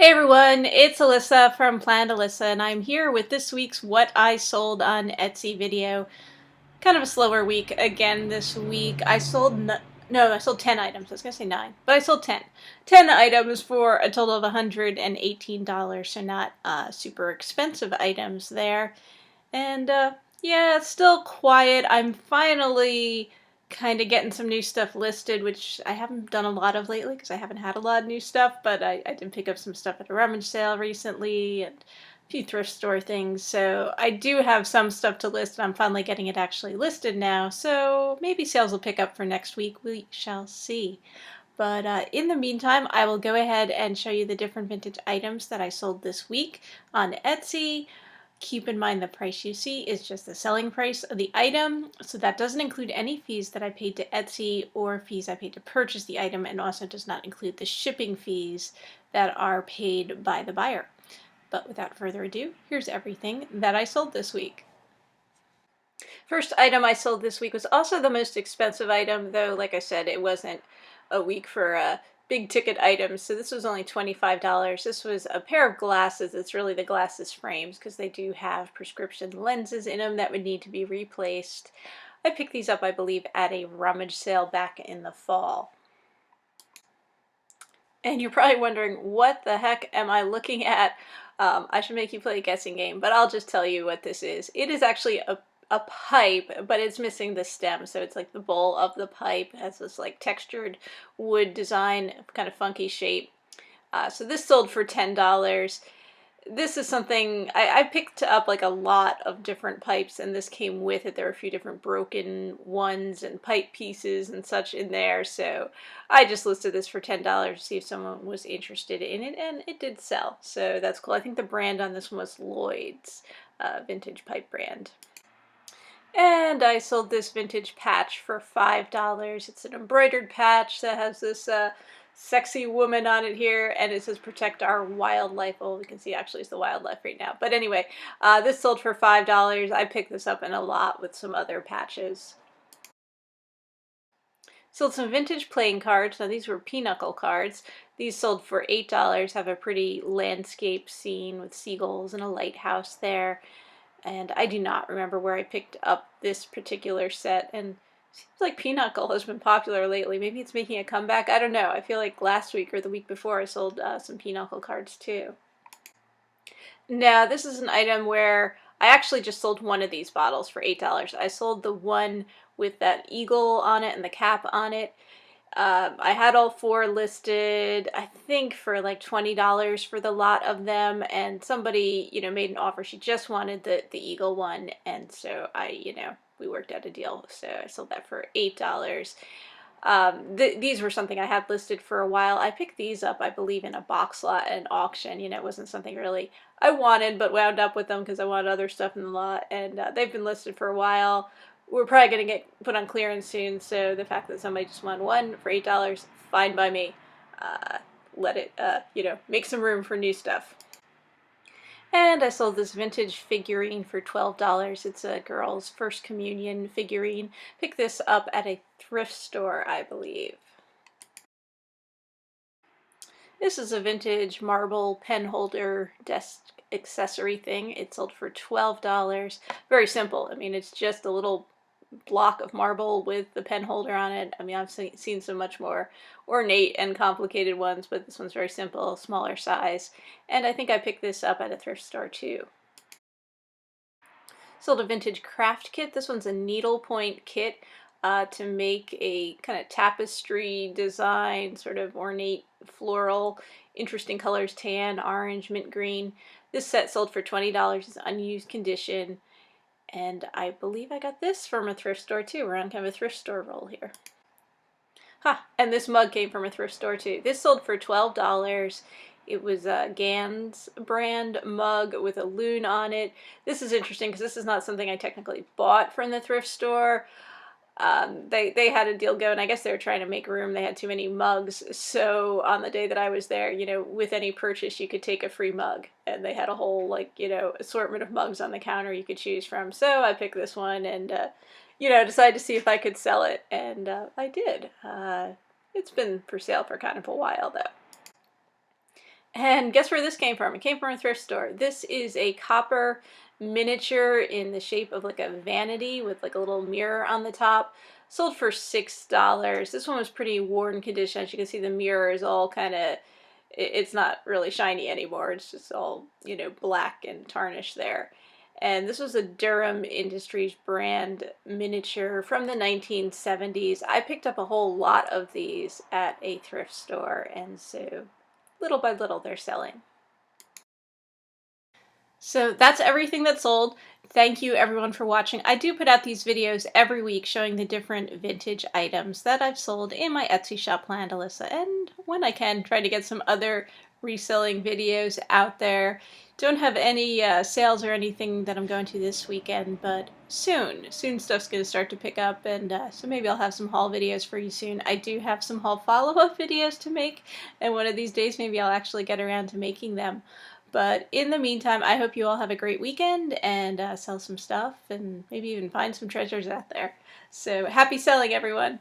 Hey everyone, it's Alyssa from Planned Alyssa, and I'm here with this week's What I Sold on Etsy video. Kind of a slower week again this week. I sold, no, I sold 10 items. I was going to say 9, but I sold 10. 10 items for a total of $118, so not super expensive items there. And yeah, it's still quiet. I'm finally kind of getting some new stuff listed, which I haven't done a lot of lately because I haven't had a lot of new stuff, but I did pick up some stuff at a rummage sale recently and a few thrift store things. So I do have some stuff to list, and I'm finally getting it actually listed now. So maybe sales will pick up for next week. We shall see. But in the meantime, I will go ahead and show you the different vintage items that I sold this week on Etsy. Keep in mind the price you see is just the selling price of the item, so that doesn't include any fees that I paid to Etsy or fees I paid to purchase the item, and also does not include the shipping fees that are paid by the buyer. But without further ado, here's everything that I sold this week. First item I sold this week was also the most expensive item, though like I said, it wasn't a week for big ticket items, so this was only $25. This was a pair of glasses. It's really the glasses frames because they do have prescription lenses in them that would need to be replaced. I picked these up, I believe, at a rummage sale back in the fall. And you're probably wondering, what the heck am I looking at? I should make you play a guessing game, but I'll just tell you what this is. It is actually a pipe, but it's missing the stem, so it's like the bowl of the pipe has this like textured wood design, kind of funky shape. So this sold for $10. This is something I picked up like a lot of different pipes, and this came with it. There were a few different broken ones and pipe pieces and such in there, so I just listed this for $10 to see if someone was interested in it, and it did sell, so that's cool. I think the brand on this one was Lloyd's, vintage pipe brand. And I sold this vintage patch for $5. It's an embroidered patch that has this sexy woman on it here, and it says protect our wildlife. Oh, we can see actually it's the wildlife right now. But anyway, this sold for $5. I picked this up in a lot with some other patches. Sold some vintage playing cards. Now these were pinochle cards. These sold for $8, have a pretty landscape scene with seagulls and a lighthouse there. And I do not remember where I picked up this particular set, and it seems like Pinochle has been popular lately. Maybe it's making a comeback. I don't know. I feel like last week or the week before I sold some Pinochle cards too. Now this is an item where I actually just sold one of these bottles for $8. I sold the one with that eagle on it and the cap on it. I had all 4 listed, I think for like $20 for the lot of them, and somebody, made an offer. She just wanted the eagle one, and so we worked out a deal, so I sold that for $8. These were something I had listed for a while. I picked these up, I believe, in a box lot at an auction. It wasn't something really I wanted, but wound up with them because I wanted other stuff in the lot, and they've been listed for a while. We're probably going to get put on clearance soon, so the fact that somebody just wanted one for $8, fine by me. Let it, make some room for new stuff. And I sold this vintage figurine for $12. It's a girl's first communion figurine. Picked this up at a thrift store, I believe. This is a vintage marble pen holder desk accessory thing. It sold for $12. Very simple. I mean, it's just a little block of marble with the pen holder on it. I mean, I've seen some much more ornate and complicated ones, but this one's very simple, smaller size. And I think I picked this up at a thrift store too. Sold a vintage craft kit. This one's a needlepoint kit to make a kind of tapestry design, sort of ornate floral, interesting colors, tan, orange, mint green. This set sold for $20. It's unused condition. And I believe I got this from a thrift store too. We're on kind of a thrift store roll here. And this mug came from a thrift store too. This sold for $12. It was a Gans brand mug with a loon on it. This is interesting because this is not something I technically bought from the thrift store. They had a deal going. I guess they were trying to make room. They had too many mugs. So on the day that I was there, with any purchase, you could take a free mug. And they had a whole, assortment of mugs on the counter you could choose from. So I picked this one and, decided to see if I could sell it. And I did. It's been for sale for kind of a while, though. And guess where this came from? It came from a thrift store. This is a copper miniature in the shape of like a vanity with like a little mirror on the top. Sold for $6. This one was pretty worn condition. As you can see, the mirror is all kind of, it's not really shiny anymore. It's just all, you know, black and tarnished there. And this was a Durham Industries brand miniature from the 1970s. I picked up a whole lot of these at a thrift store, and so little by little they're selling. So that's everything that's sold. Thank you everyone for watching. I do put out these videos every week showing the different vintage items that I've sold in my Etsy shop, Planned Alissa, and when I can, try to get some other reselling videos out there. Don't have any sales or anything that I'm going to this weekend, but soon stuff's going to start to pick up, and so maybe I'll have some haul videos for you soon. I do have some haul follow-up videos to make, and one of these days maybe I'll actually get around to making them. But in the meantime, I hope you all have a great weekend and sell some stuff and maybe even find some treasures out there. So happy selling, everyone!